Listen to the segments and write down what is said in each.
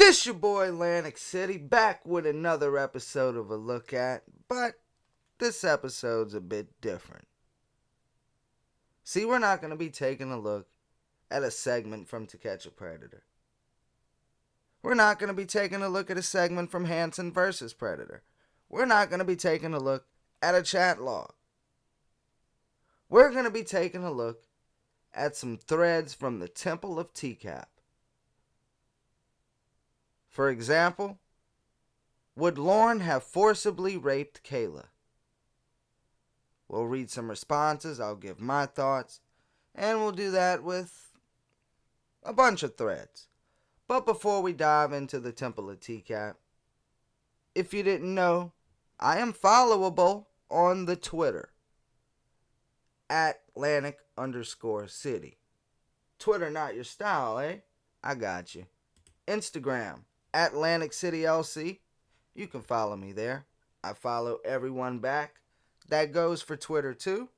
It's your boy Lantic City back with another episode of A Look At, but this episode's a bit different. See, we're not going to be taking a look at a segment from To Catch a Predator. We're not going to be taking a look at a segment from Hansen vs. Predator. We're not going to be taking a look at a chat log. We're going to be taking a look at some threads from the Temple of TCAP. For example, would Lorne have forcibly raped Kayla? We'll read some responses, I'll give my thoughts, and we'll do that with a bunch of threads. But before we dive into the Temple of TCAP, if you didn't know, I am followable on the Twitter at Lantic_City. Twitter not your style, eh? I got you. Instagram at LanticCityLC. You can follow me there. I follow everyone back. That goes for Twitter too.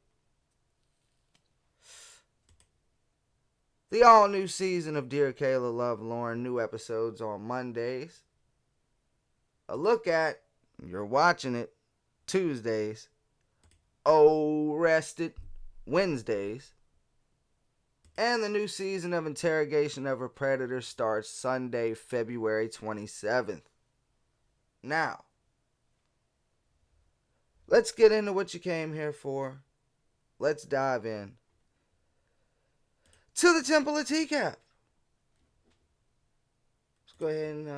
The all-new season of Dear Kayla Love Lorne, new episodes on Mondays. A Look At, you're watching it, Tuesdays. ORRESTED, Wednesdays. And the new season of Interrogation of a Predator starts Sunday, February 27th. Now, let's get into what you came here for. Let's dive in to the Temple of TCAP. Let's go ahead and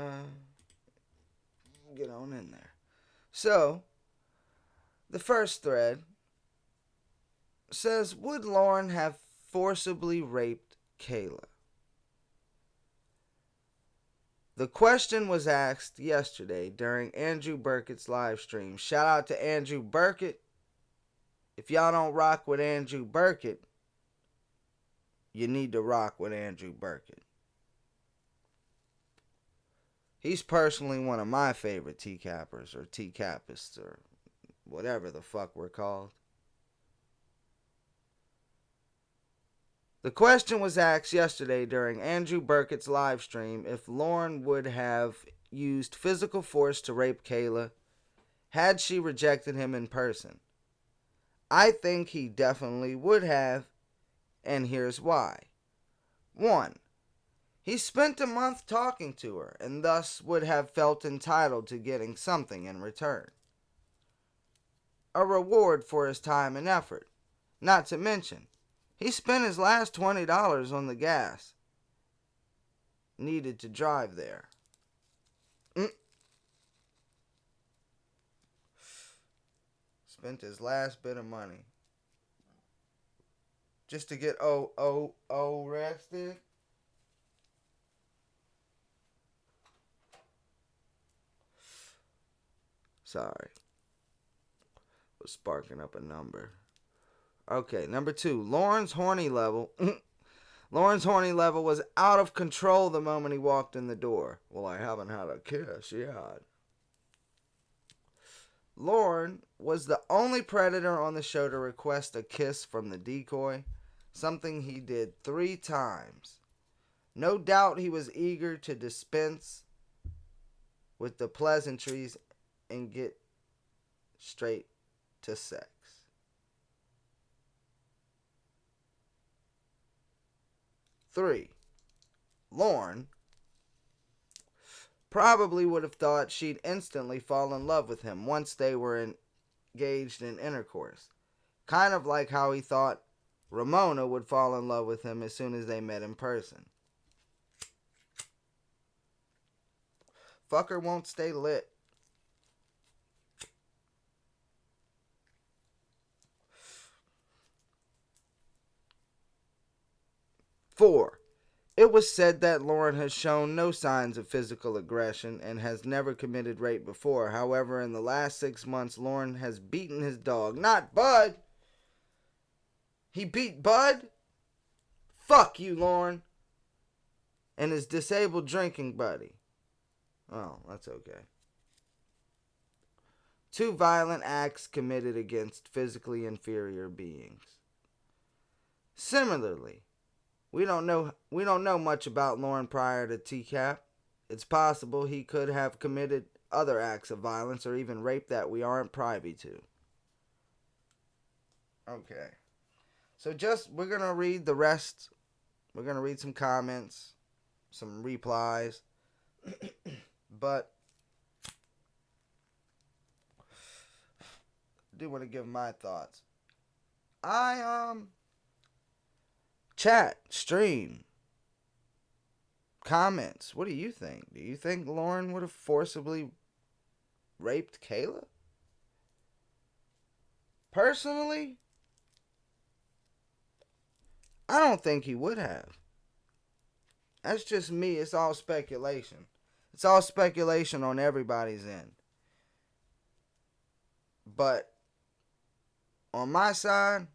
get on in there. So, the first thread says, would Lorne have forcibly raped Kayla? The question was asked yesterday during Andrew Burkett's live stream. Shout out to Andrew Burkett. If y'all don't rock with Andrew Burkett, you need to rock with Andrew Burkett. He's personally one of my favorite TCAPers or TCAPists or whatever the fuck we're called. The question was asked yesterday during Andrew Burkett's live stream if Lorne would have used physical force to rape Kayla had she rejected him in person. I think he definitely would have, and here's why. 1. He spent a month talking to her and thus would have felt entitled to getting something in return. A reward for his time and effort. Not to mention, he spent his last $20 on the gas needed to drive there. Spent his last bit of money just to get ORRESTED. Sorry. Was sparking up a number. Okay, number 2. Lorne's horny level. Lorne's horny level was out of control the moment he walked in the door. Well, I haven't had a kiss yet. Lorne was the only predator on the show to request a kiss from the decoy, something he did 3 times. No doubt he was eager to dispense with the pleasantries and get straight to sex. 3. Lorne probably would have thought she'd instantly fall in love with him once they were engaged in intercourse. Kind of like how he thought Ramona would fall in love with him as soon as they met in person. Fucker won't stay lit. 4. It was said that Lorne has shown no signs of physical aggression and has never committed rape before. However, in the last 6 months, Lorne has beaten his dog. Not Bud. He beat Bud? Fuck you, Lorne. And his disabled drinking buddy. Oh, that's okay. 2 violent acts committed against physically inferior beings. Similarly, we don't know much about Lorne prior to TCAP. It's possible he could have committed other acts of violence or even rape that we aren't privy to. Okay. So we're going to read the rest. We're going to read some comments, some replies. But I do want to give my thoughts. Chat, stream, comments. What do you think? Do you think Lorne would have forcibly raped Kayla? Personally, I don't think he would have. That's just me. It's all speculation. It's all speculation on everybody's end. But on my side,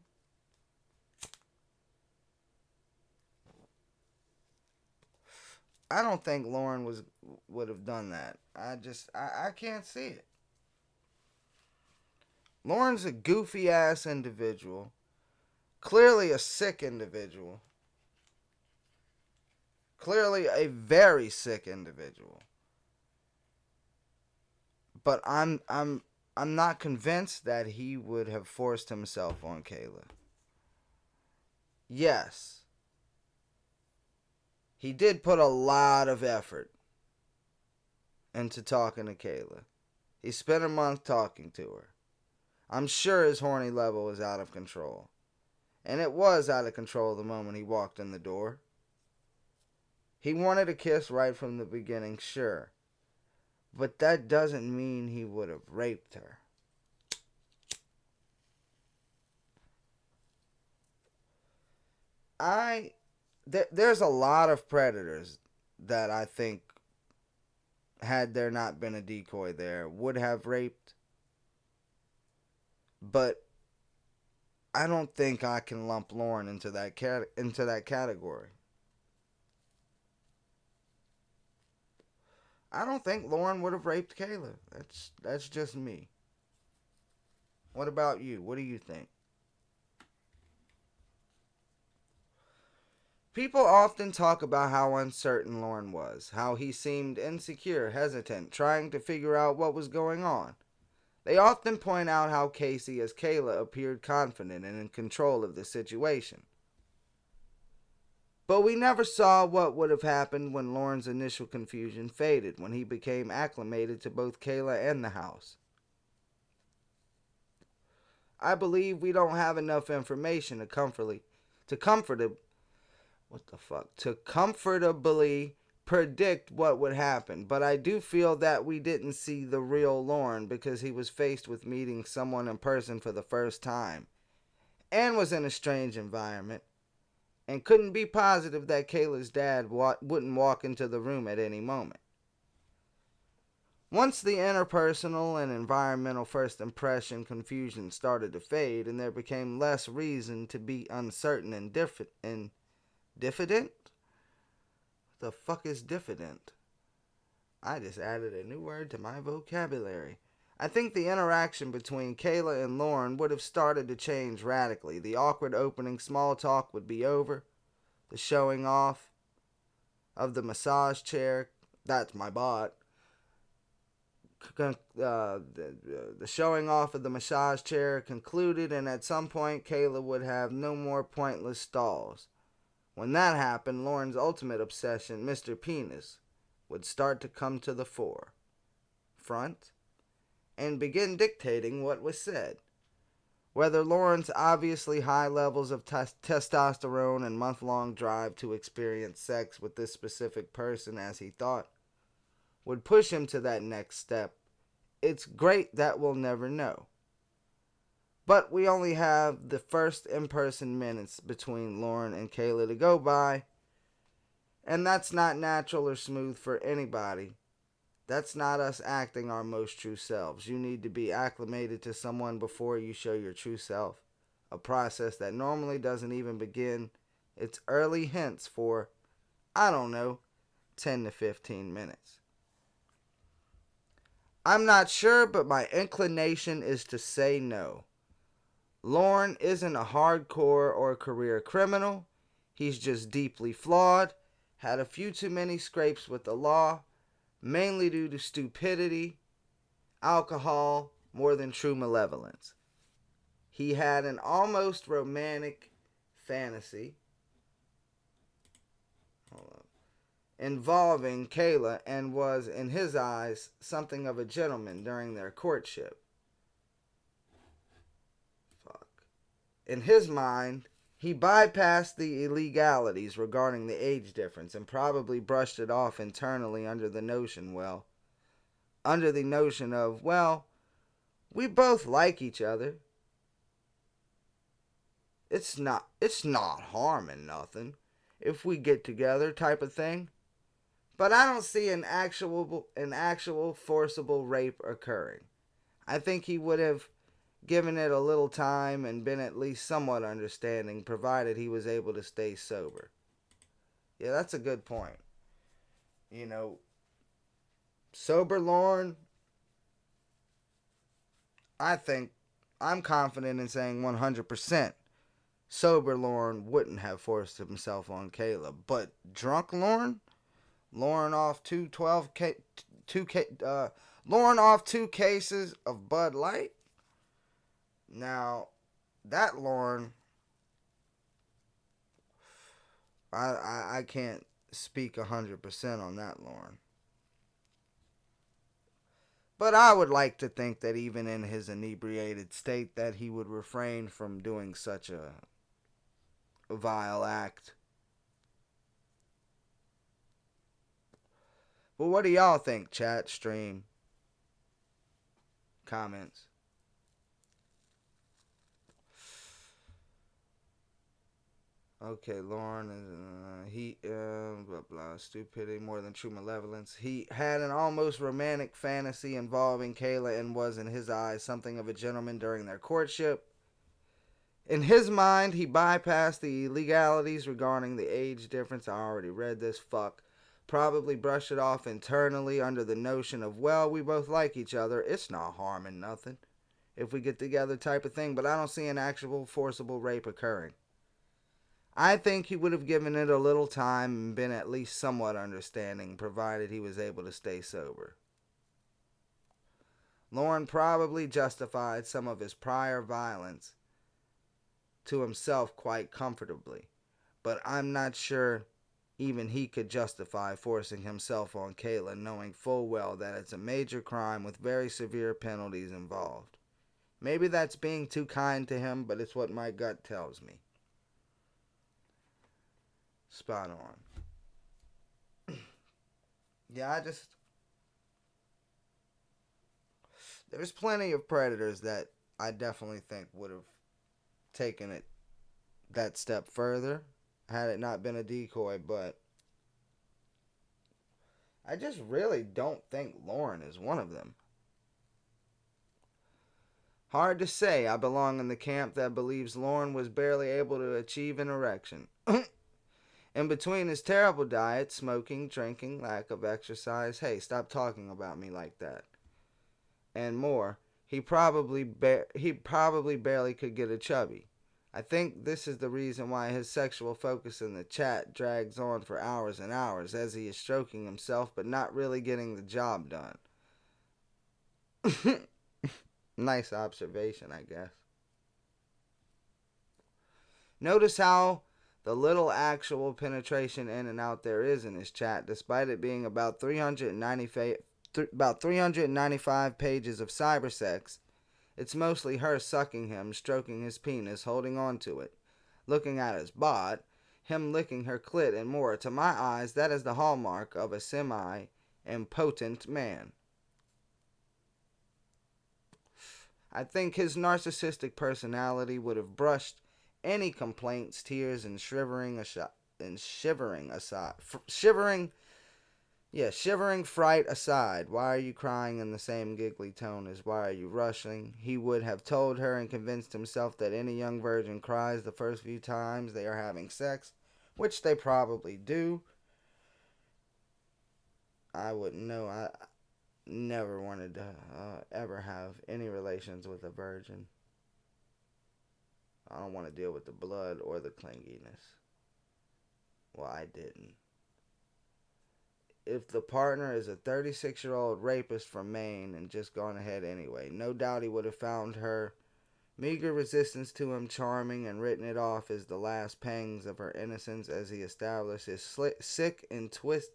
I don't think Lorne would have done that. I can't see it. Lorne's a goofy ass individual. Clearly a sick individual. Clearly a very sick individual. But I'm not convinced that he would have forced himself on Kayla. Yes. He did put a lot of effort into talking to Kayla. He spent a month talking to her. I'm sure his horny level was out of control. And it was out of control the moment he walked in the door. He wanted a kiss right from the beginning, sure. But that doesn't mean he would have raped her. There's a lot of predators that I think, had there not been a decoy there, would have raped. But I don't think I can lump Lorne into that category. I don't think Lorne would have raped Kayla. That's just me. What about you? What do you think? People often talk about how uncertain Lorne was, how he seemed insecure, hesitant, trying to figure out what was going on. They often point out how Casey as Kayla appeared confident and in control of the situation. But we never saw what would have happened when Lorne's initial confusion faded, when he became acclimated to both Kayla and the house. I believe we don't have enough information to comfortably predict what would happen, but I do feel that we didn't see the real Lorne because he was faced with meeting someone in person for the first time and was in a strange environment and couldn't be positive that Kayla's dad wouldn't walk into the room at any moment. Once the interpersonal and environmental first impression confusion started to fade and there became less reason to be uncertain and diffident? The fuck is diffident? I just added a new word to my vocabulary. I think the interaction between Kayla and Lorne would have started to change radically. The awkward opening small talk would be over. The showing off of the massage chair, that's my bot. The showing off of the massage chair concluded, and at some point Kayla would have no more pointless stalls. When that happened, Lorne's ultimate obsession, Mr. Penis, would start to come to the front, and begin dictating what was said. Whether Lorne's obviously high levels of testosterone and month-long drive to experience sex with this specific person as he thought would push him to that next step, it's great that we'll never know. But we only have the first in-person minutes between Lorne and Kayla to go by, and that's not natural or smooth for anybody. That's not us acting our most true selves. You need to be acclimated to someone before you show your true self, a process that normally doesn't even begin its early hints for, 10 to 15 minutes. I'm not sure, but my inclination is to say no. Lorne isn't a hardcore or career criminal. He's just deeply flawed, had a few too many scrapes with the law, mainly due to stupidity, alcohol, more than true malevolence. He had an almost romantic fantasy involving Kayla and was, in his eyes, something of a gentleman during their courtship. In his mind, he bypassed the illegalities regarding the age difference and probably brushed it off internally under the notion of, well, we both like each other. It's not harming nothing if we get together type of thing. But I don't see an actual forcible rape occurring. I think he would have given it a little time and been at least somewhat understanding, provided he was able to stay sober. Yeah, that's a good point. You know, sober Lorne, I think I'm confident in saying 100% sober Lorne wouldn't have forced himself on Kayla. But drunk Lorne? Lorne off Lorne off 2 cases of Bud Light? Now, that Lorne, I can't speak 100% on that Lorne. But I would like to think that even in his inebriated state that he would refrain from doing such a vile act. But what do y'all think, chat, stream, comments? Okay, Lorne, blah blah, stupidity more than true malevolence. He had an almost romantic fantasy involving Kayla and was, in his eyes, something of a gentleman during their courtship. In his mind, he bypassed the legalities regarding the age difference. I already read this, fuck. Probably brushed it off internally under the notion of, well, we both like each other. It's not harming nothing if we get together type of thing. But I don't see an actual forcible rape occurring. I think he would have given it a little time and been at least somewhat understanding, provided he was able to stay sober. Lorne probably justified some of his prior violence to himself quite comfortably, but I'm not sure even he could justify forcing himself on Kayla, knowing full well that it's a major crime with very severe penalties involved. Maybe that's being too kind to him, but it's what my gut tells me. Spot on. Yeah, there's plenty of predators that I definitely think would have taken it that step further had it not been a decoy, but I just really don't think Lorne is one of them. Hard to say. I belong in the camp that believes Lorne was barely able to achieve an erection. In between his terrible diet, smoking, drinking, lack of exercise, hey, stop talking about me like that, and more, he probably barely could get a chubby. I think this is the reason why his sexual focus in the chat drags on for hours and hours, as he is stroking himself but not really getting the job done. Nice observation, I guess. Notice how the little actual penetration in and out there is in his chat, despite it being about 395 pages of cybersex. It's mostly her sucking him, stroking his penis, holding on to it, looking at his bod, him licking her clit, and more. To my eyes, that is the hallmark of a semi-impotent man. I think his narcissistic personality would have brushed any complaints, tears, and shivering fright aside. Why are you crying in the same giggly tone as why are you rushing? He would have told her and convinced himself that any young virgin cries the first few times they are having sex, which they probably do. I wouldn't know. I never wanted to ever have any relations with a virgin. I don't want to deal with the blood or the clinginess. Well, I didn't. if the partner is a 36-year-old rapist from Maine and just gone ahead anyway. No doubt he would have found her meager resistance to him charming and written it off as the last pangs of her innocence as he established his sick and twisted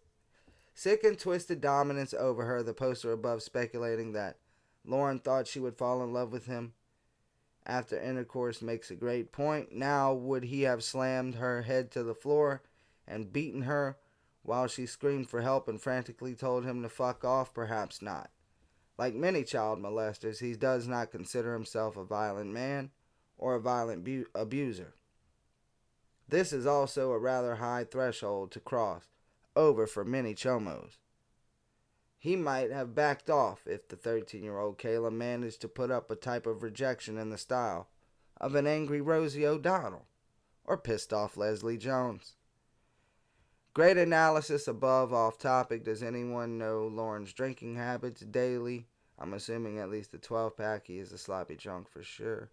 dominance over her. The poster above speculating that Lorne thought she would fall in love with him after intercourse makes a great point. Now, would he have slammed her head to the floor and beaten her while she screamed for help and frantically told him to fuck off? Perhaps not. Like many child molesters, he does not consider himself a violent man or a violent abuser. This is also a rather high threshold to cross over for many chomos. He might have backed off if the 13-year-old Kayla managed to put up a type of rejection in the style of an angry Rosie O'Donnell or pissed off Leslie Jones. Great analysis above, off topic. Does anyone know Lorne's drinking habits daily? I'm assuming at least a 12-pack. He is a sloppy drunk for sure.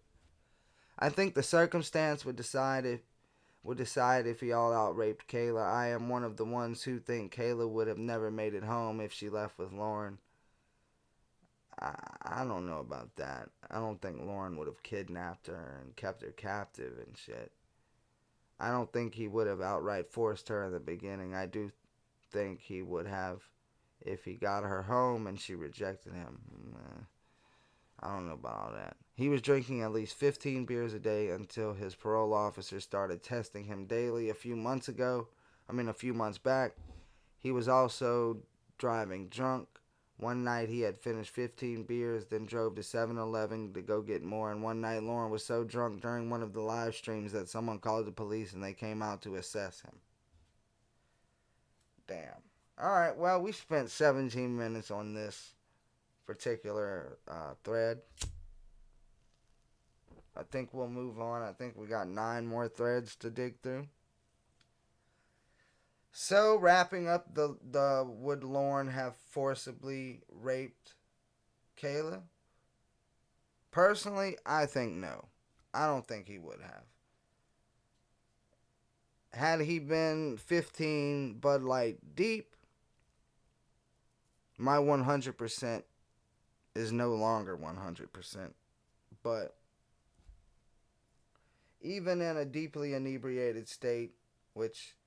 I think the circumstance would decide if he all out raped Kayla. I am one of the ones who think Kayla would have never made it home if she left with Lorne. I don't know about that. I don't think Lorne would have kidnapped her and kept her captive and shit. I don't think he would have outright forced her in the beginning. I do think he would have if he got her home and she rejected him. I don't know about all that. He was drinking at least 15 beers a day until his parole officer started testing him daily a few months back. He was also driving drunk. One night he had finished 15 beers, then drove to 7-Eleven to go get more. And one night Lorne was so drunk during one of the live streams that someone called the police and they came out to assess him. Damn. Alright, well, we spent 17 minutes on this particular thread. I think we'll move on. I think we got 9 more threads to dig through. So, wrapping up the would Lorne have forcibly raped Kayla? Personally, I think no. I don't think he would have. Had he been 15 Bud Light deep, my 100% is no longer 100%. But even in a deeply inebriated state, which,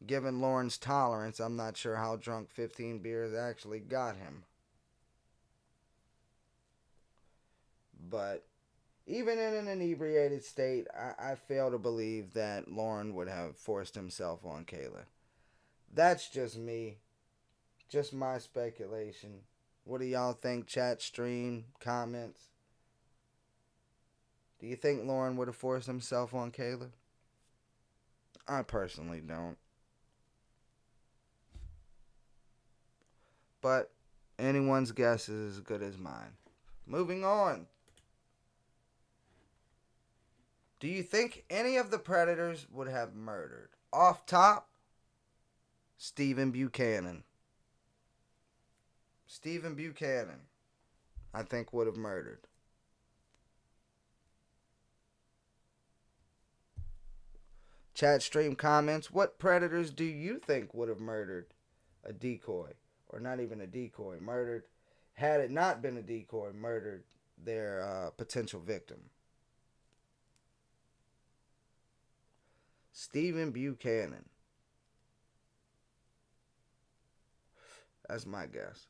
given Lorne's tolerance, I'm not sure how drunk 15 beers actually got him. But even in an inebriated state, I fail to believe that Lorne would have forced himself on Kayla. That's just me. Just my speculation. What do y'all think? Chat, stream, comments. Do you think Lorne would have forced himself on Kayla? I personally don't. But anyone's guess is as good as mine. Moving on. Do you think any of the predators would have murdered? Off top, Stephen Buchanan. Stephen Buchanan, I think, would have murdered. Chat, stream, comments. What predators do you think would have murdered a decoy? Or not even a decoy. Murdered, had it not been a decoy, murdered their potential victim. Stephen Buchanan. That's my guess.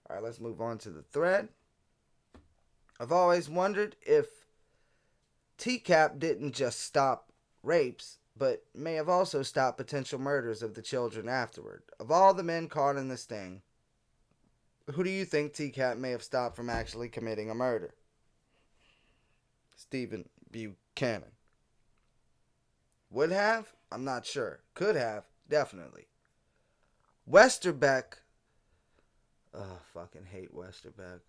Alright, let's move on to the thread. I've always wondered if TCAP didn't just stop rapes, but may have also stopped potential murders of the children afterward. Of all the men caught in the sting, who do you think TCAP may have stopped from actually committing a murder? Stephen Buchanan. Would have? I'm not sure. Could have? Definitely. Westerbeck. Oh, fucking hate Westerbeck.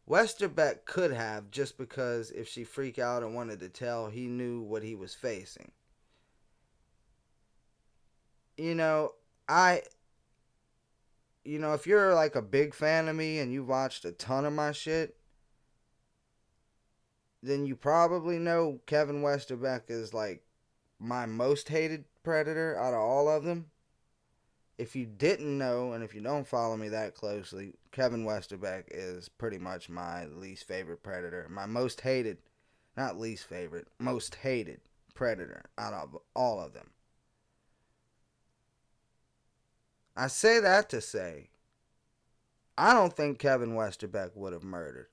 Westerbeck could have, just because if she freaked out and wanted to tell, he knew what he was facing. If you're like a big fan of me and you've watched a ton of my shit, then you probably know Kevin Westerbeck is like my most hated predator out of all of them. if you didn't know, and if you don't follow me that closely, Kevin Westerbeck is pretty much my least favorite Predator. My most hated, not least favorite, most hated Predator out of all of them. I say that to say, I don't think Kevin Westerbeck would have murdered.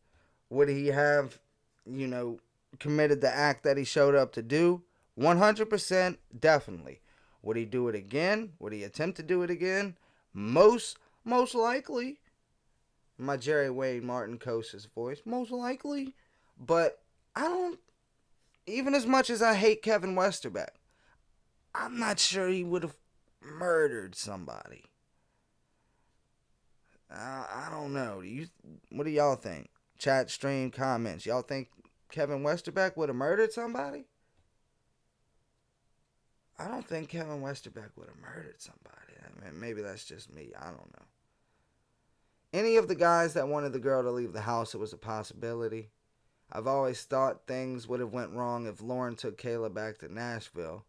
Would he have, you know, committed the act that he showed up to do? 100% definitely. Would he do it again? Would he attempt to do it again? Most likely. My Jerry Wayne Martin Cose's voice. Most likely. But I don't, even as much as I hate Kevin Westerbeck, I'm not sure he would have murdered somebody. I don't know. What do y'all think? Chat, stream, comments. Y'all think Kevin Westerbeck would have murdered somebody? I don't think Kevin Westerbeck would have murdered somebody. I mean, maybe that's just me. I don't know. Any of the guys that wanted the girl to leave the house, it was a possibility. I've always thought things would have went wrong if Lorne took Kayla back to Nashville.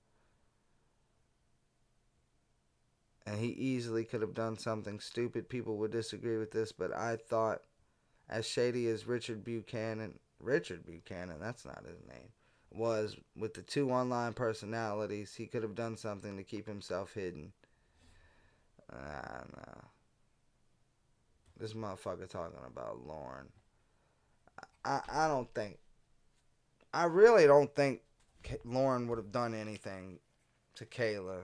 And he easily could have done something stupid. People would disagree with this, but I thought, as shady as Richard Buchanan, that's not his name, was with the two online personalities, he could have done something to keep himself hidden. No. This motherfucker talking about Lorne. I really don't think Lorne would have done anything to Kayla.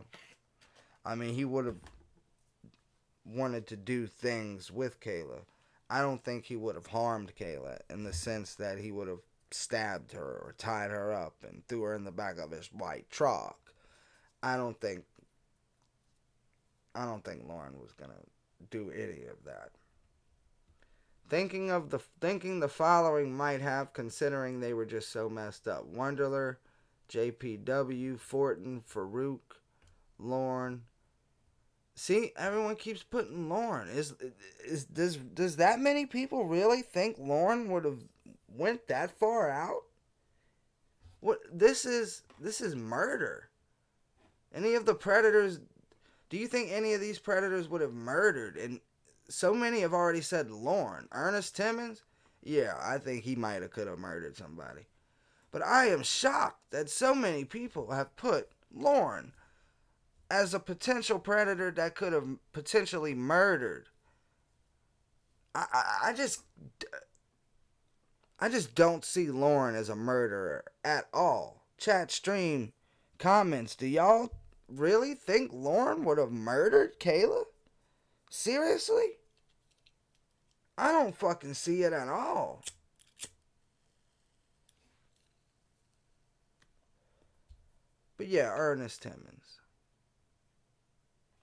I mean, he would have wanted to do things with Kayla. I don't think he would have harmed Kayla in the sense that he would have stabbed her or tied her up and threw her in the back of his white truck. I don't think Lorne was gonna do any of that. Thinking the following might have, considering they were just so messed up: Wonderler, JPW, Fortin, Farouk, Lorne. See, everyone keeps putting Lorne. Does that many people really think Lorne would have went that far out? What this is murder. Any of the predators? Do you think any of these predators would have murdered? And so many have already said Lorne. Ernest Timmons? Yeah, I think he might have could have murdered somebody. But I am shocked that so many people have put Lorne as a potential predator that could have potentially murdered. I just don't see Lorne as a murderer at all. Chat, stream, comments. Do y'all really think Lorne would have murdered Kayla? Seriously? I don't fucking see it at all. But yeah, Ernest Timmons.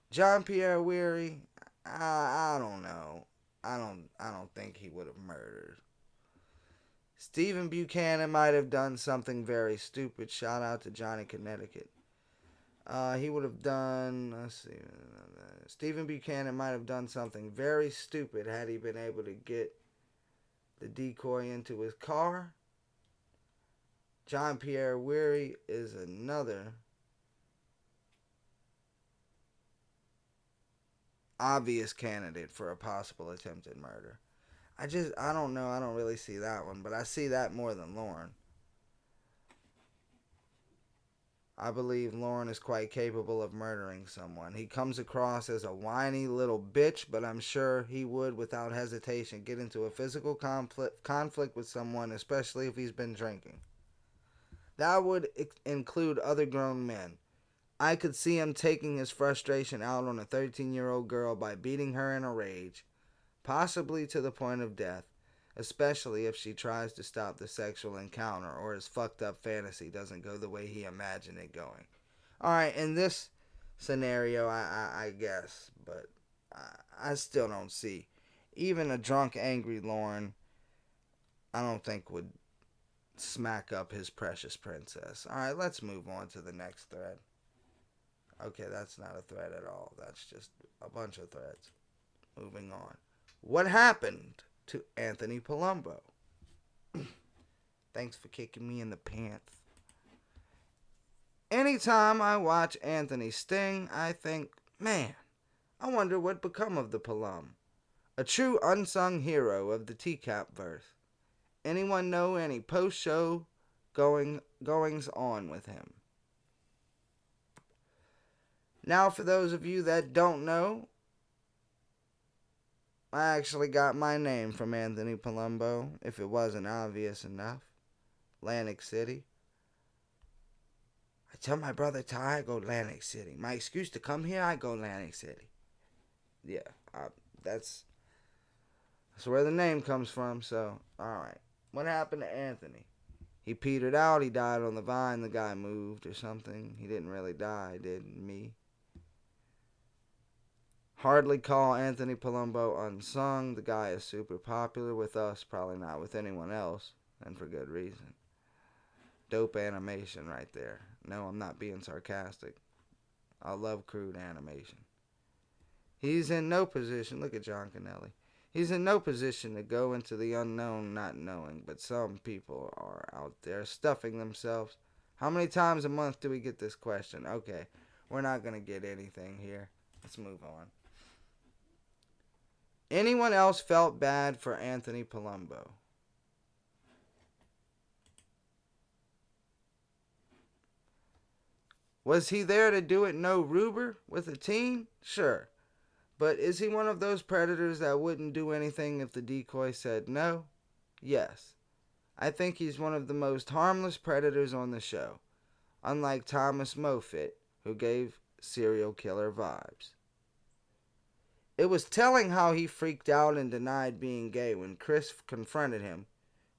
John Pierre Weary, I don't know. I don't think he would have murdered. Stephen Buchanan might have done something very stupid. Shout out to Johnny Connecticut. He would have done, let's see. Stephen Buchanan might have done something very stupid had he been able to get the decoy into his car. John Pierre Weary is another obvious candidate for a possible attempted murder. I don't know. I don't really see that one, but I see that more than Lorne. I believe Lorne is quite capable of murdering someone. He comes across as a whiny little bitch, but I'm sure he would, without hesitation, get into a physical conflict with someone, especially if he's been drinking. That would include other grown men. I could see him taking his frustration out on a 13-year-old girl by beating her in a rage, possibly to the point of death, especially if she tries to stop the sexual encounter or his fucked up fantasy doesn't go the way he imagined it going. Alright, in this scenario, I guess, but I still don't see. Even a drunk, angry Lorne, I don't think would smack up his precious princess. Alright, let's move on to the next thread. Okay, that's not a thread at all. That's just a bunch of threads. Moving on. What happened to Anthony Palumbo? Thanks for kicking me in the pants. Anytime I watch Anthony sting, I think, man, I wonder what become of the Palum. A true unsung hero of the TCAP verse. Anyone know any post-show goings on with him? Now, for those of you that don't know, I actually got my name from Anthony Palumbo, if it wasn't obvious enough. Lantic City. I tell my brother Ty I go Lantic City. My excuse to come here, I go Lantic City. Yeah, that's where the name comes from, so, alright. What happened to Anthony? He petered out, he died on the vine, the guy moved or something. He didn't really die, did me? Hardly call Anthony Palumbo unsung. The guy is super popular with us, probably not with anyone else, and for good reason. Dope animation right there. No, I'm not being sarcastic. I love crude animation. He's in no position, look at John Canelli. He's in no position to go into the unknown not knowing, but some people are out there stuffing themselves. How many times a month do we get this question? Okay, we're not going to get anything here. Let's move on. Anyone else felt bad for Anthony Palumbo? Was he there to do it no rubber with a teen? Sure. But is he one of those predators that wouldn't do anything if the decoy said no? Yes. I think he's one of the most harmless predators on the show, unlike Thomas Moffitt, who gave serial killer vibes. It was telling how he freaked out and denied being gay when Chris confronted him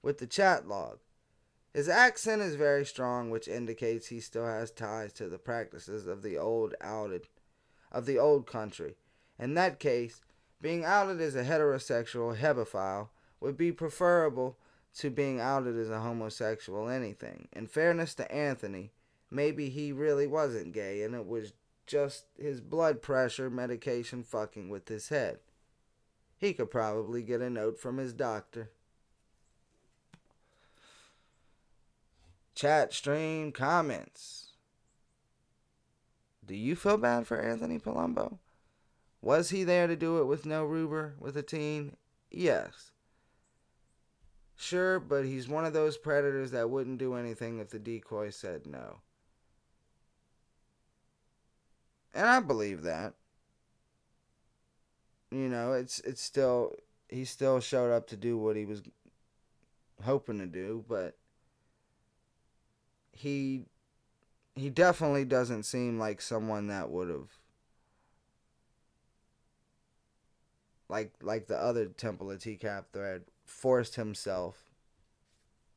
with the chat log. His accent is very strong, which indicates he still has ties to the practices of the old country. In that case, being outed as a heterosexual hebephile would be preferable to being outed as a homosexual anything. In fairness to Anthony, maybe he really wasn't gay and it was just his blood pressure medication fucking with his head. He could probably get a note from his doctor. Chat, stream, comments. Do you feel bad for Anthony Palumbo? Was he there to do it with no rubber with a teen? Yes. Sure, but he's one of those predators that wouldn't do anything if the decoy said no. And I believe that. You know, it's still, he still showed up to do what he was hoping to do, but he definitely doesn't seem like someone that would have, like the other Temple of TCAP thread, forced himself.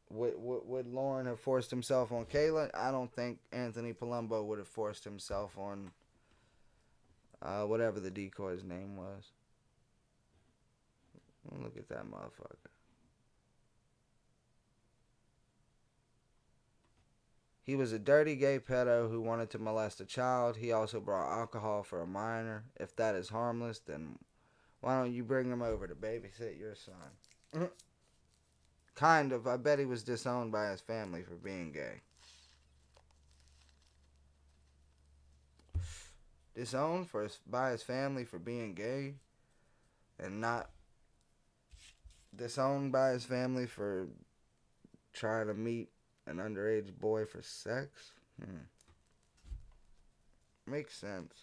Would Lorne have forced himself on Kayla? I don't think Anthony Palumbo would have forced himself on whatever the decoy's name was. Look at that motherfucker. He was a dirty gay pedo who wanted to molest a child. He also brought alcohol for a minor. If that is harmless, then why don't you bring him over to babysit your son? Kind of. I bet he was disowned by his family for being gay. Disowned by his family for being gay? And not disowned by his family for trying to meet an underage boy for sex? Makes sense.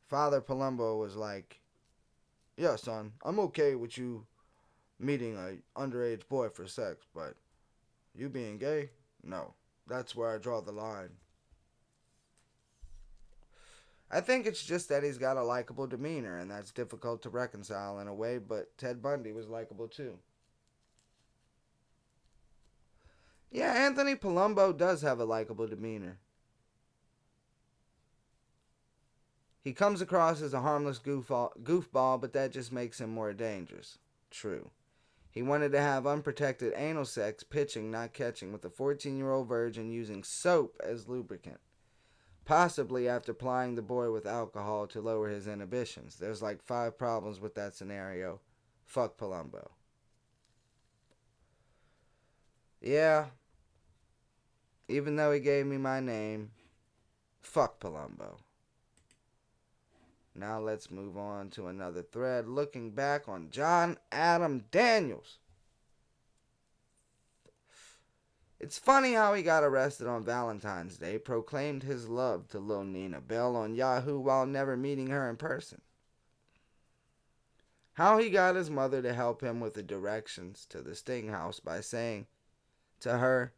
Father Palumbo was like, yeah, son, I'm okay with you meeting an underage boy for sex, but you being gay? No. That's where I draw the line. I think it's just that he's got a likable demeanor, and that's difficult to reconcile in a way, but Ted Bundy was likable too. Yeah, Anthony Palumbo does have a likable demeanor. He comes across as a harmless goofball, but that just makes him more dangerous. True. He wanted to have unprotected anal sex, pitching, not catching, with a 14-year-old virgin using soap as lubricant. Possibly after plying the boy with alcohol to lower his inhibitions. There's like 5 problems with that scenario. Fuck Palumbo. Yeah. Even though he gave me my name, Fuck Palumbo. Now let's move on to another thread looking back on John Adam Daniels. It's funny how he got arrested on Valentine's Day, proclaimed his love to Lil Nina Bell on Yahoo while never meeting her in person. How he got his mother to help him with the directions to the Sting House by saying to her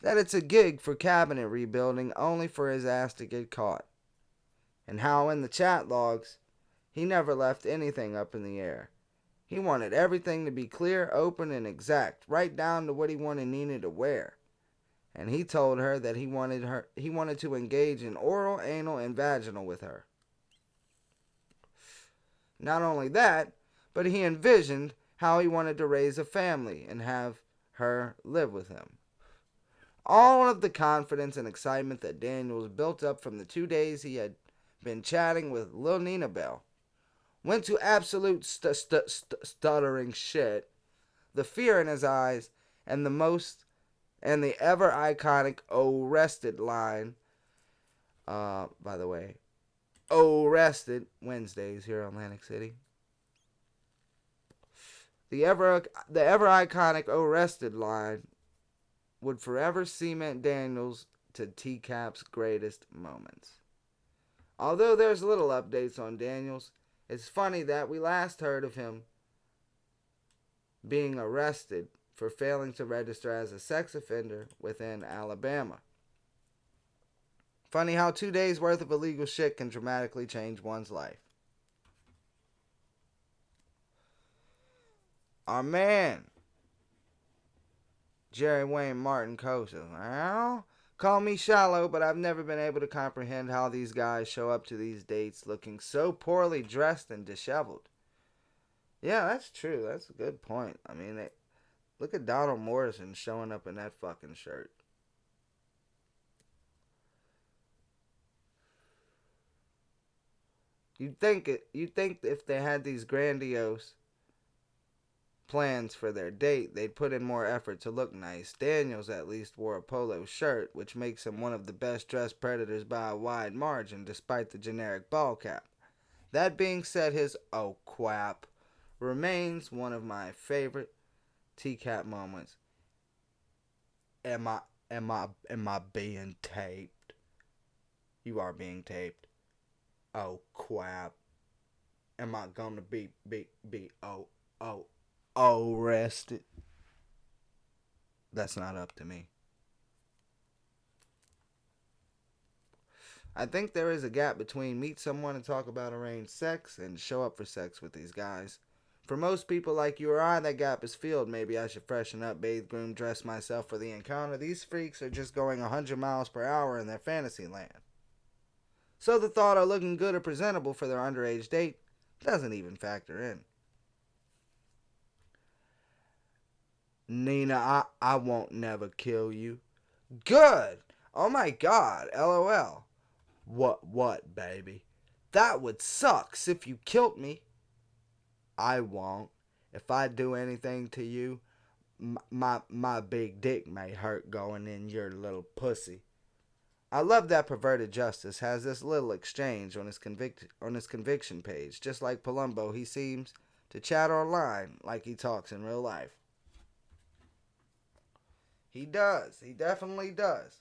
that it's a gig for cabinet rebuilding only for his ass to get caught. And how in the chat logs, he never left anything up in the air. He wanted everything to be clear, open, and exact, right down to what he wanted Nina to wear. And he told her that he wanted to engage in oral, anal, and vaginal with her. Not only that, but he envisioned how he wanted to raise a family and have her live with him. All of the confidence and excitement that Daniels built up from the 2 days he had been chatting with Lil Nina Bell went to absolute stuttering shit. The fear in his eyes and the ever iconic "ORRESTED" line. By the way, ORRESTED Wednesdays here on Atlantic City. The ever iconic "ORRESTED" line would forever cement Daniels to TCAP's greatest moments. Although there's little updates on Daniels, it's funny that we last heard of him being arrested for failing to register as a sex offender within Alabama. Funny how 2 days worth of illegal shit can dramatically change one's life. Our man, Jerry Wayne Martin Cosa. Well, call me shallow, but I've never been able to comprehend how these guys show up to these dates looking so poorly dressed and disheveled. Yeah, that's true. That's a good point. I mean, look at Donald Morrison showing up in that fucking shirt. You'd think if they had these grandiose plans for their date, they'd put in more effort to look nice. Daniels at least wore a polo shirt, which makes him one of the best dressed predators by a wide margin, despite the generic ball cap. That being said, his "oh quap" remains one of my favorite TCAP moments. Am I being taped? You are being taped. Oh quap. Am I gonna be arrested? That's not up to me. I think there is a gap between meet someone and talk about arranged sex and show up for sex with these guys. For most people like you or I, that gap is filled. Maybe I should freshen up, bathe, groom, dress myself for the encounter. These freaks are just going 100 miles per hour in their fantasy land. So the thought of looking good or presentable for their underage date doesn't even factor in. Nina, I won't never kill you. Good. Oh my god, LOL. What, baby? That would sucks if you killed me. I won't. If I do anything to you, my big dick may hurt going in your little pussy. I love that Perverted Justice has this little exchange on his conviction page. Just like Palumbo, he seems to chat online like he talks in real life. He does. He definitely does.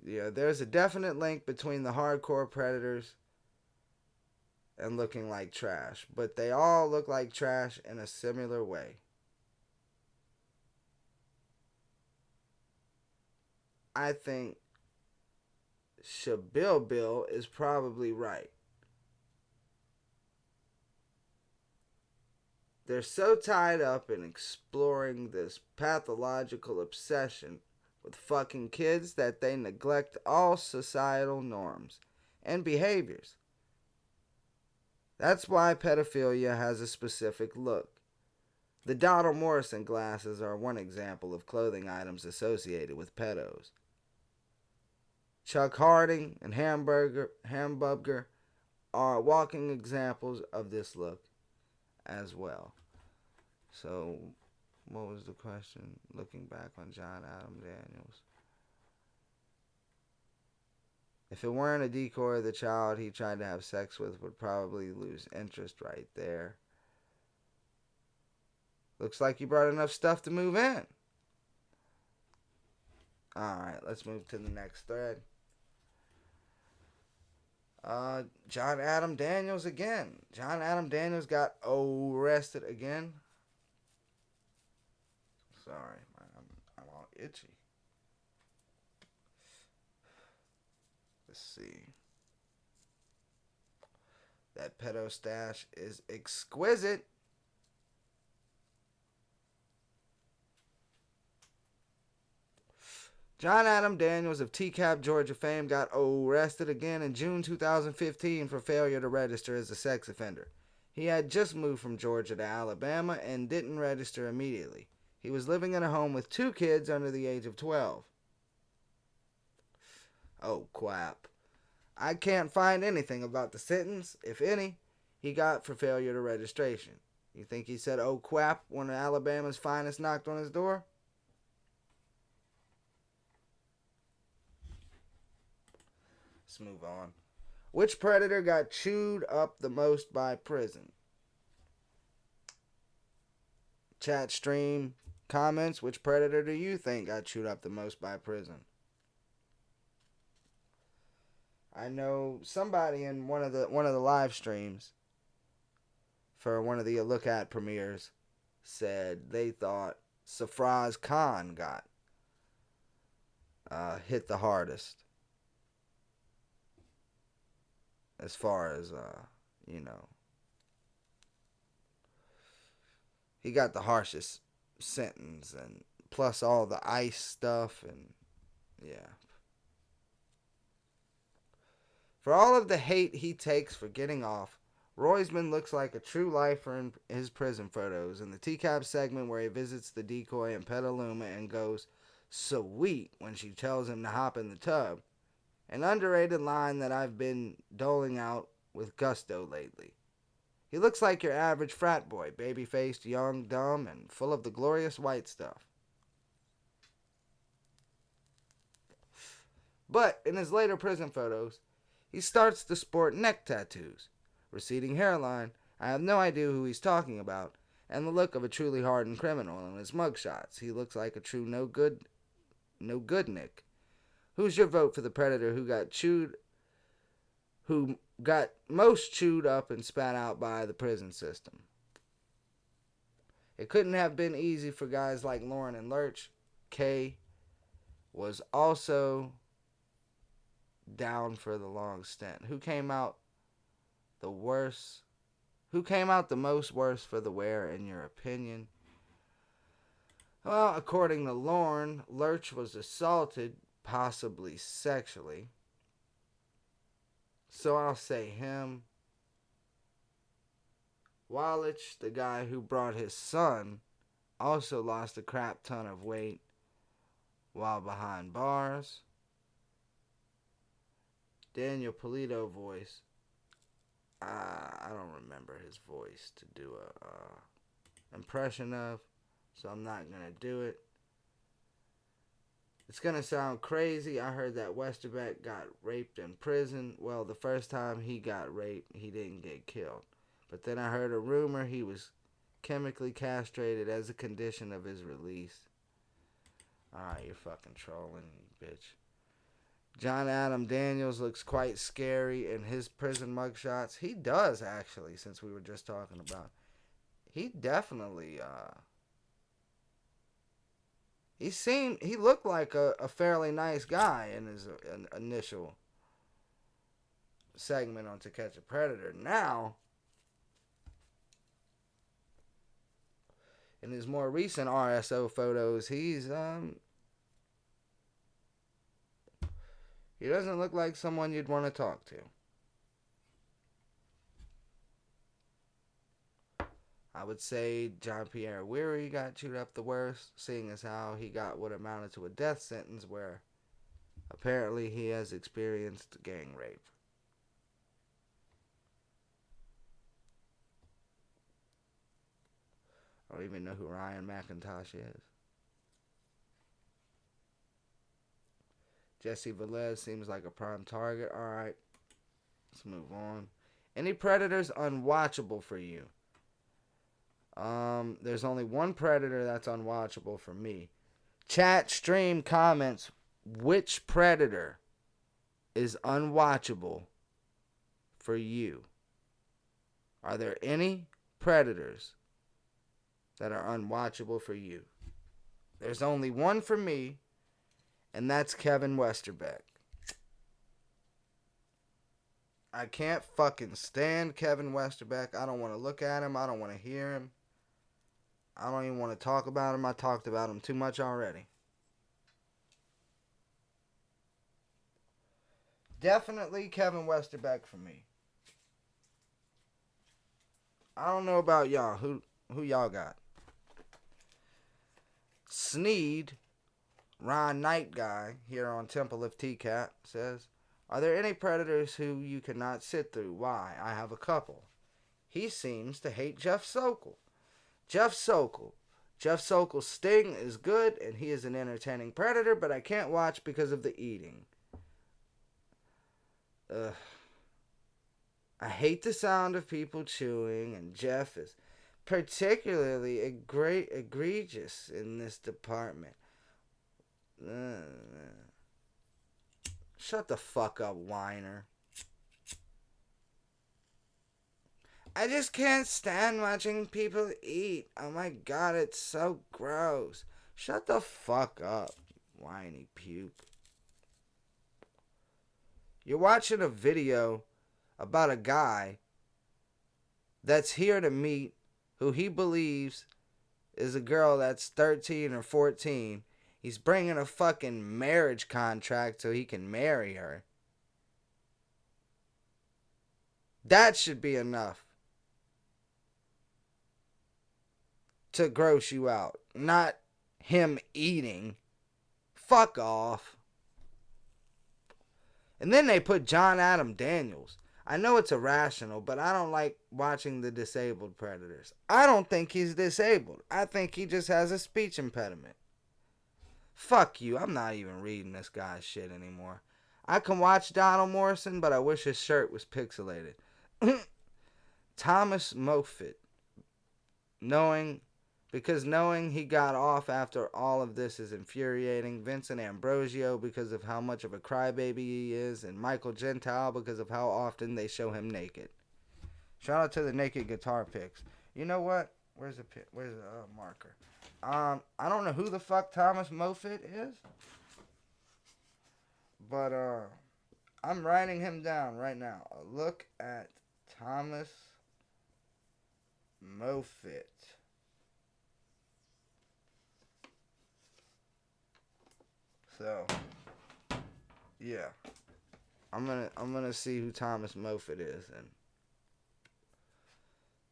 Yeah, there's a definite link between the hardcore predators and looking like trash, but they all look like trash in a similar way. I think Shabil Bill is probably right. They're so tied up in exploring this pathological obsession with fucking kids that they neglect all societal norms and behaviors. That's why pedophilia has a specific look. The Donald Morrison glasses are one example of clothing items associated with pedos. Chuck Harding and Hamburger are walking examples of this look as well. So, What was the question? Looking back on John Adam Daniels. If it weren't a decoy, the child he tried to have sex with would probably lose interest right there. Looks like you brought enough stuff to move in. Alright, let's move to the next thread. John Adam Daniels again. John Adam Daniels got arrested again. Sorry, I'm all itchy. Let's see. That pedo stash is exquisite. John Adam Daniels of TCAP Georgia fame got arrested again in June 2015 for failure to register as a sex offender. He had just moved from Georgia to Alabama and didn't register immediately. He was living in a home with 2 kids under the age of 12. Oh, quap. I can't find anything about the sentence, if any, he got for failure to registration. You think he said, oh, quap, when Alabama's finest knocked on his door? Let's move on. Which predator got chewed up the most by prison? Chat stream comments. Which predator do you think got chewed up the most by prison? I know somebody in one of the live streams for one of the Look At premieres said they thought Safraz Khan got hit the hardest. As far as, he got the harshest sentence, and plus all the ICE stuff, and yeah. For all of the hate he takes for getting off, Roisman looks like a true lifer in his prison photos. In the TCAP segment where he visits the decoy in Petaluma and goes, sweet, when she tells him to hop in the tub. An underrated line that I've been doling out with gusto lately. He looks like your average frat boy, baby-faced, young, dumb, and full of the glorious white stuff. But in his later prison photos, he starts to sport neck tattoos, receding hairline, I have no idea who he's talking about, and the look of a truly hardened criminal in his mugshots. He looks like a true no good Nick. Who's your vote for the predator who got most chewed up and spat out by the prison system? It couldn't have been easy for guys like Lorne and Lurch. Kay was also down for the long stint. Who came out the worst? Who came out the most worse for the wear, in your opinion? Well, according to Lorne, Lurch was assaulted, possibly sexually. So I'll say him. Walich, the guy who brought his son, also lost a crap ton of weight while behind bars. Daniel Polito voice. I don't remember his voice to do a impression of, so I'm not going to do it. It's going to sound crazy. I heard that Westerbeck got raped in prison. Well, the first time he got raped, he didn't get killed. But then I heard a rumor he was chemically castrated as a condition of his release. Alright, you're fucking trolling, bitch. John Adam Daniels looks quite scary in his prison mugshots. He does, actually, since we were just talking about. He definitely, he looked like a fairly nice guy in his initial segment on To Catch a Predator. Now, in his more recent RSO photos, he doesn't look like someone you'd want to talk to. I would say John Pierre Weary got chewed up the worst, seeing as how he got what amounted to a death sentence where apparently he has experienced gang rape. I don't even know who Ryan McIntosh is. Jesse Velez seems like a prime target. Alright, let's move on. Any predators unwatchable for you? There's only one predator that's unwatchable for me. Chat, stream, comments. Which predator is unwatchable for you? Are there any predators that are unwatchable for you? There's only one for me, and that's Kevin Westerbeck. I can't fucking stand Kevin Westerbeck. I don't want to look at him. I don't want to hear him. I don't even want to talk about him. I talked about him too much already. Definitely Kevin Westerbeck for me. I don't know about y'all. Who y'all got? Sneed, Ron Knight guy here on Temple of TCAP says, are there any predators who you cannot sit through? Why? I have a couple. He seems to hate Jeff Sokol. Jeff Sokol's sting is good, and he is an entertaining predator, but I can't watch because of the eating. I hate the sound of people chewing, and Jeff is particularly egregious in this department. Shut the fuck up, whiner. I just can't stand watching people eat. Oh my god, it's so gross. Shut the fuck up, whiny puke. You're watching a video about a guy that's here to meet who he believes is a girl that's 13 or 14. He's bringing a fucking marriage contract so he can marry her. That should be enough to gross you out, not him eating. Fuck off. And then they put John Adam Daniels. I know it's irrational, but I don't like watching the disabled predators. I don't think he's disabled. I think he just has a speech impediment. Fuck you. I'm not even reading this guy's shit anymore. I can watch Donald Morrison, but I wish his shirt was pixelated. Thomas Moffitt. Knowing he got off after all of this is infuriating. Vincent Ambrosio because of how much of a crybaby he is. And Michael Gentile because of how often they show him naked. Shout out to the naked guitar pics. You know what? Where's the marker? I don't know who the fuck Thomas Moffitt is. But I'm writing him down right now. A look at Thomas Moffitt. So, yeah, I'm gonna see who Thomas Moffitt is and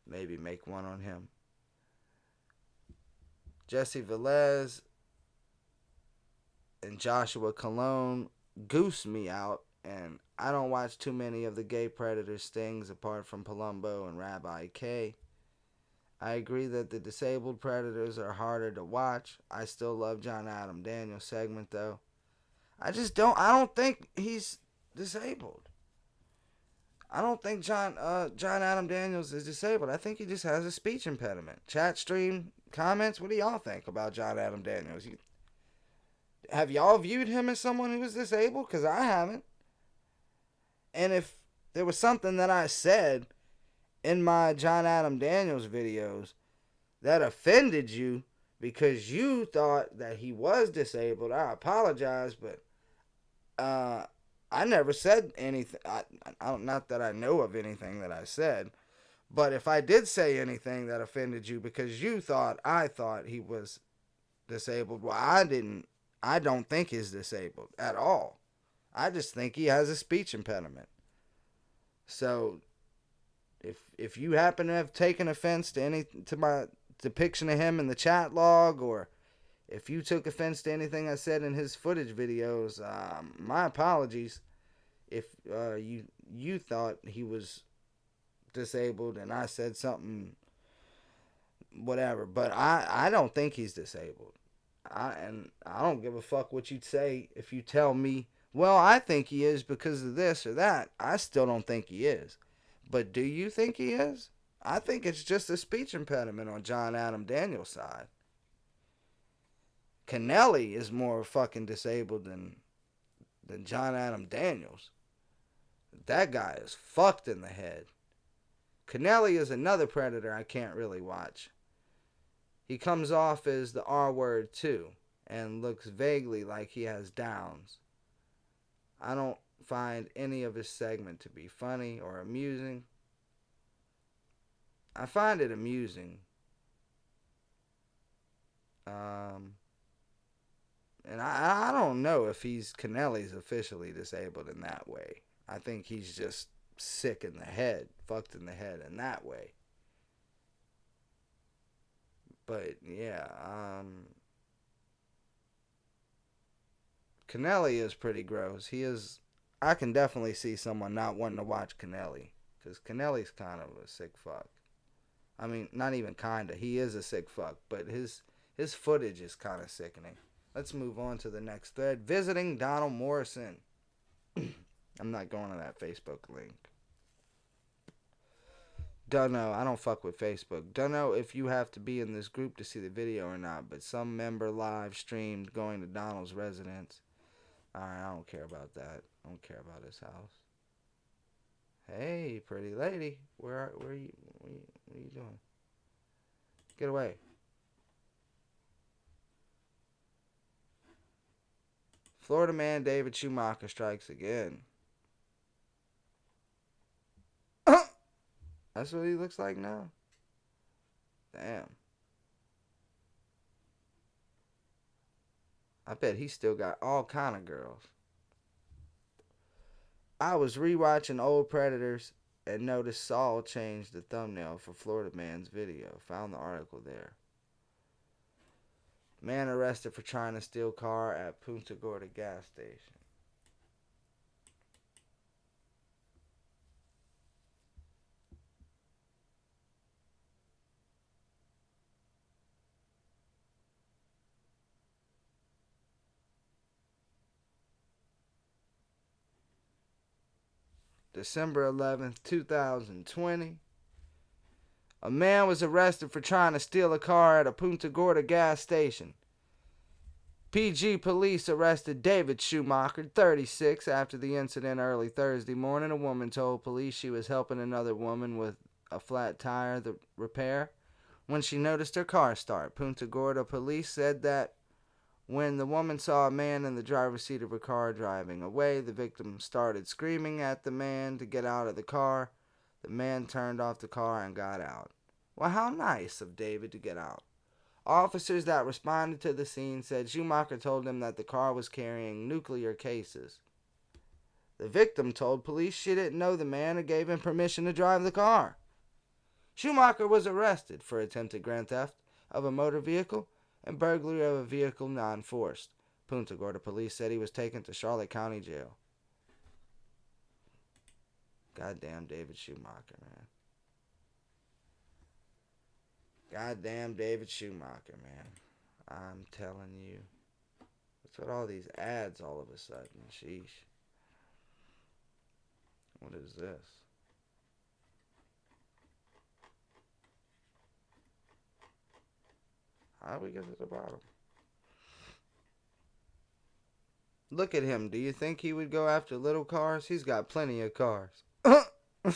maybe make one on him. Jesse Velez and Joshua Colon goose me out, and I don't watch too many of the gay predator stings apart from Palumbo and Rabbi K. I agree that the disabled predators are harder to watch. I still love John Adam Daniels' segment, though. I don't think he's disabled. I don't think John Adam Daniels is disabled. I think he just has a speech impediment. Chat, stream, comments, what do y'all think about John Adam Daniels? Have y'all viewed him as someone who is disabled? Because I haven't. And if there was something that I said in my John Adam Daniels videos that offended you because you thought that he was disabled, I apologize, but I never said anything. Not that I know of anything that I said, but if I did say anything that offended you because I thought he was disabled, well, I don't think he's disabled at all. I just think he has a speech impediment. So if you happen to have taken offense to my depiction of him in the chat log, or if you took offense to anything I said in his footage videos, my apologies. If you thought he was disabled and I said something whatever. But I don't think he's disabled. I don't give a fuck what you'd say if you tell me, well, I think he is because of this or that. I still don't think he is. But do you think he is? I think it's just a speech impediment on John Adam Daniels' side. Kennelly is more fucking disabled than John Adam Daniels. That guy is fucked in the head. Kennelly is another predator I can't really watch. He comes off as the R word too, and looks vaguely like he has downs. I don't find any of his segment to be funny or amusing. I find it amusing. And I don't know if Kennelly's officially disabled in that way. I think he's just sick in the head, fucked in the head in that way. But yeah, Kennelly is pretty gross. He is. I can definitely see someone not wanting to watch Kennelly, because Kennelly's kind of a sick fuck. I mean, not even kinda. He is a sick fuck, but his footage is kind of sickening. Let's move on to the next thread. Visiting Donald Morrison. I'm not going to that Facebook link. Don't know. I don't fuck with Facebook. Don't know if you have to be in this group to see the video or not, but some member live streamed going to Donald's residence. Alright, I don't care about that. I don't care about his house. Hey, pretty lady. Where are you? What are you doing? Get away. Florida man David Schumacher strikes again. That's what he looks like now? Damn. I bet he still got all kind of girls. I was rewatching old Predators and noticed Saul changed the thumbnail for Florida man's video. Found the article there. Man arrested for trying to steal car at Punta Gorda gas station. December 11th, 2020. A man was arrested for trying to steal a car at a Punta Gorda gas station. PG police arrested David Schumacher, 36, after the incident early Thursday morning. A woman told police she was helping another woman with a flat tire repair when she noticed her car start. Punta Gorda police said that when the woman saw a man in the driver's seat of her car driving away, the victim started screaming at the man to get out of the car. The man turned off the car and got out. Well, how nice of David to get out. Officers that responded to the scene said Schumacher told them that the car was carrying nuclear cases. The victim told police she didn't know the man and gave him permission to drive the car. Schumacher was arrested for attempted grand theft of a motor vehicle and burglary of a vehicle non-forced. Punta Gorda police said he was taken to Charlotte County Jail. Goddamn David Schumacher, man. Goddamn David Schumacher, man. I'm telling you. What's with all these ads all of a sudden? Sheesh. What is this? How do we get to the bottom? Look at him. Do you think he would go after little cars? He's got plenty of cars.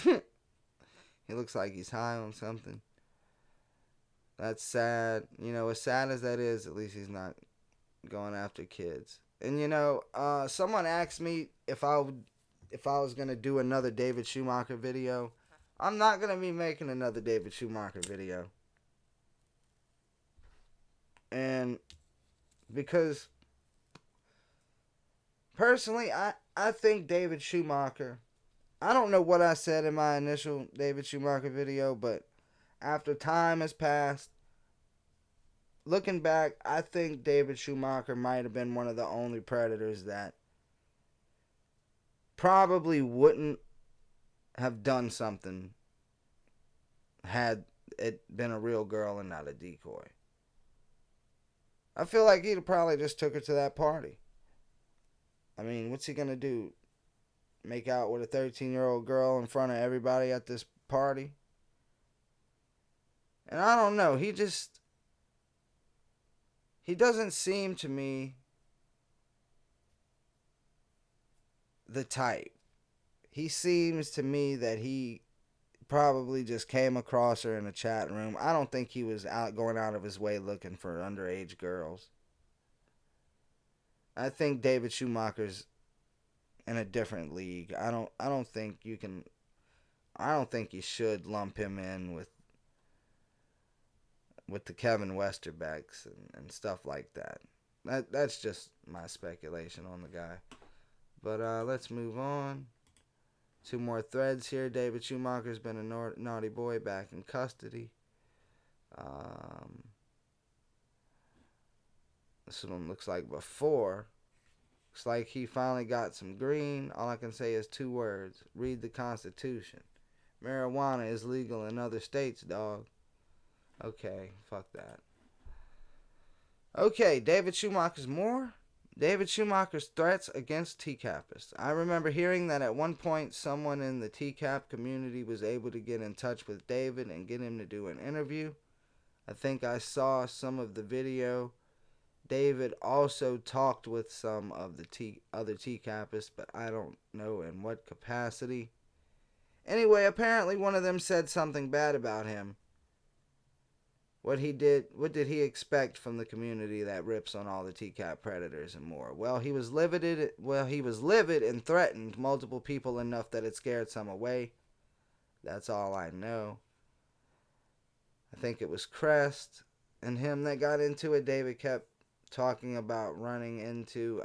He looks like he's high on something. That's sad. You know, as sad as that is, at least he's not going after kids. And you know, someone asked me if I was gonna do another David Schumacher video. I'm not gonna be making another David Schumacher video. And because personally, I think David Schumacher, I don't know what I said in my initial David Schumacher video, but after time has passed, looking back, I think David Schumacher might have been one of the only Predators that probably wouldn't have done something had it been a real girl and not a decoy. I feel like he'd probably just took her to that party. I mean, what's he gonna do? Make out with a 13-year-old girl in front of everybody at this party? And I don't know. He doesn't seem to me the type. He seems to me that he probably just came across her in a chat room. I don't think he was going out of his way looking for underage girls. I think David Schumacher's in a different league. I don't think you can I don't think you should lump him in with the Kevin Westerbecks and stuff like that. That's just my speculation on the guy. But let's move on. Two more threads here. David Schumacher's been a naughty boy back in custody. This one looks like before. Looks like he finally got some green. All I can say is two words. Read the Constitution. Marijuana is legal in other states, dog. Okay, fuck that. Okay, David Schumacher's more. David Schumacher's threats against TCAPists. I remember hearing that at one point someone in the TCAP community was able to get in touch with David and get him to do an interview. I think I saw some of the video. David also talked with some of the other TCAPists, but I don't know in what capacity. Anyway, apparently one of them said something bad about him. What did he expect from the community that rips on all the TCAP predators and more? Well, he was livid and threatened multiple people enough that it scared some away. That's all I know. I think it was Crest and him that got into it. David kept talking about running into,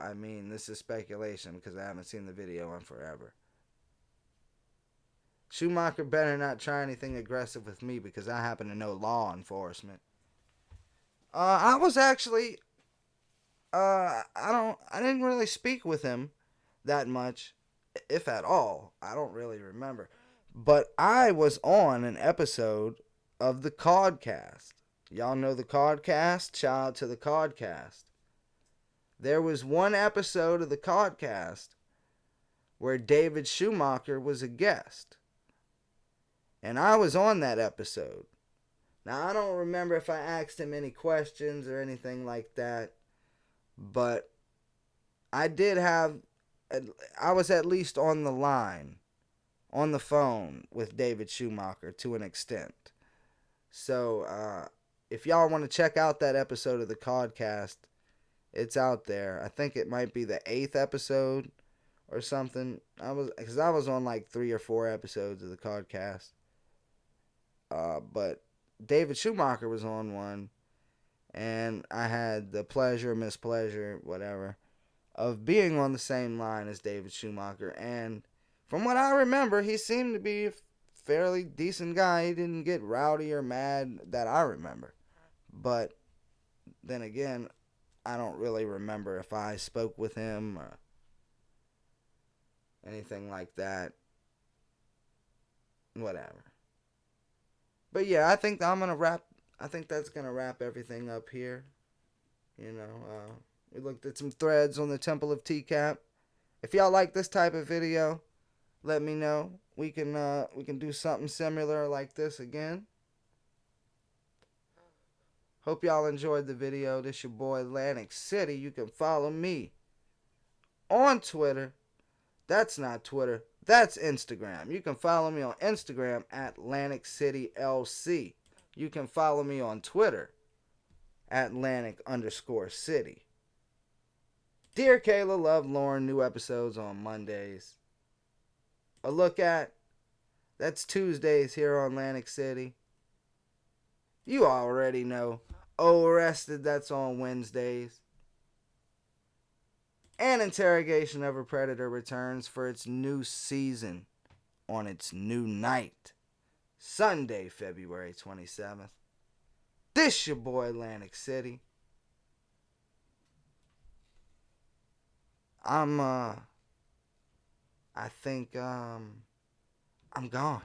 this is speculation because I haven't seen the video in forever. Schumacher better not try anything aggressive with me because I happen to know law enforcement. I was actually, I didn't really speak with him that much, if at all. I don't really remember. But I was on an episode of the Codcast. Y'all know the Codcast? Shout out to the Codcast. There was one episode of the Codcast where David Schumacher was a guest. And I was on that episode. Now, I don't remember if I asked him any questions or anything like that. But I was at least on the line, on the phone with David Schumacher to an extent. So, if y'all want to check out that episode of the Codcast, it's out there. I think it might be the 8th episode or something. I was on like 3 or 4 episodes of the Codcast. But David Schumacher was on one, and I had the pleasure, mispleasure, whatever, of being on the same line as David Schumacher. And from what I remember, he seemed to be a fairly decent guy. He didn't get rowdy or mad that I remember. But then again, I don't really remember if I spoke with him or anything like that. Whatever. But yeah, I think that's gonna wrap everything up here. We looked at some threads on the Temple of TCAP. If y'all like this type of video, let me know. We can do something similar like this again. Hope y'all enjoyed the video. This your boy Lantic City. You can follow me on Twitter. That's not Twitter. That's Instagram. You can follow me on Instagram at LanticCityLC. You can follow me on Twitter at Lantic_City. Dear Kayla, Love, Lorne. New episodes on Mondays. A look at. That's Tuesdays here on Lantic City. You already know. ORRESTED. That's on Wednesdays. And Interrogation of a Predator returns for its new season on its new night, Sunday, February 27th. This your boy Lantic City. I think I'm gone.